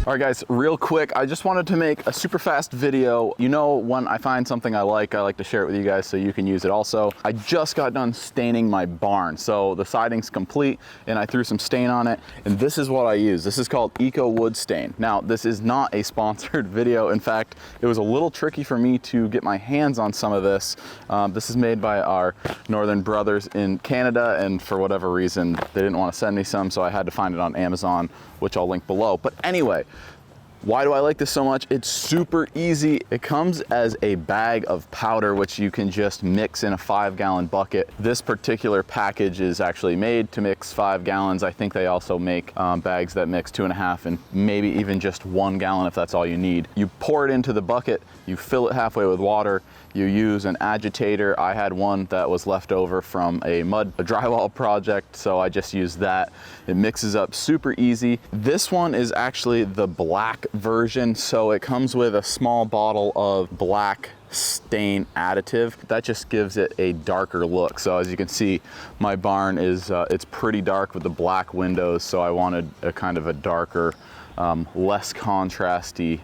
All right guys, real quick, I just wanted to make a super fast video. You know, when I find something I like to share it with you guys so you can use it also. I just got done staining my barn. So the siding's complete and I threw some stain on it, and this is what I use. This is called Eco Wood Stain. Now, this is not a sponsored video. In fact, it was a little tricky for me to get my hands on some of this. This is made by our northern brothers in Canada, and for whatever reason, they didn't want to send me some, so I had to find it on Amazon, which I'll link below. But anyway, why do I like this so much? It's super easy. It comes as a bag of powder, which you can just mix in a 5-gallon bucket. This particular package is actually made to mix 5 gallons. I think they also make bags that mix 2.5 and maybe even just 1 gallon if that's all you need. You pour it into the bucket, you fill it halfway with water, you use an agitator. I had one that was left over from a drywall project, so I just used that. It mixes up super easy. This one is actually the black version, so it comes with a small bottle of black stain additive that just gives it a darker look. So as you can see, my barn is it's pretty dark with the black windows, so I wanted a kind of a darker, less contrasty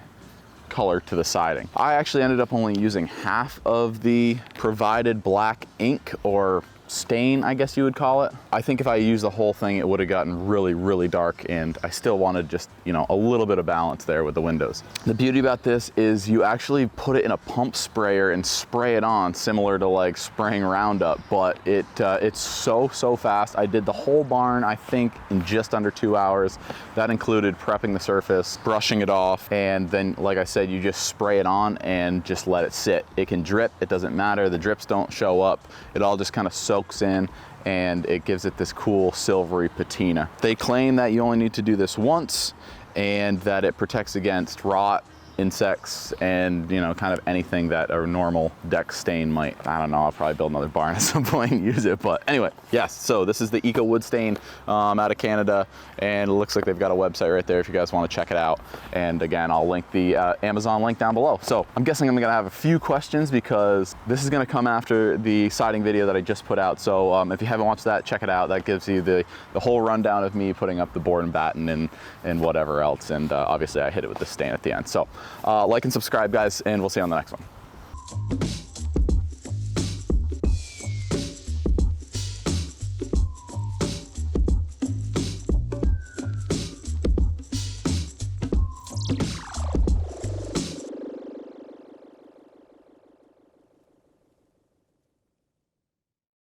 color to the siding. I actually ended up only using half of the provided black ink, or stain, I guess you would call it. I think if I used the whole thing, it would have gotten really, really dark, and I still wanted just, you know, a little bit of balance there with the windows. The beauty about this is you actually put it in a pump sprayer and spray it on, similar to like spraying Roundup, but it's so fast. I did the whole barn, I think, in just under 2 hours. That included prepping the surface, brushing it off, and then, like I said, you just spray it on and just let it sit. It can drip, it doesn't matter. The drips don't show up. It all just kind of soaks in, and it gives it this cool silvery patina. They claim that you only need to do this once and that it protects against rot, insects, and, you know, kind of anything that a normal deck stain might. I don't know, I'll probably build another barn at some point and use it, but anyway, yes, so this is the Eco Wood Stain out of Canada, and it looks like they've got a website right there if you guys want to check it out. And again, I'll link the Amazon link down below. So I'm guessing I'm gonna have a few questions because this is gonna come after the siding video that I just put out. So if you haven't watched that, check it out. That gives you the whole rundown of me putting up the board and batten and whatever else. And obviously I hit it with the stain at the end. So like and subscribe, guys, and we'll see you on the next one.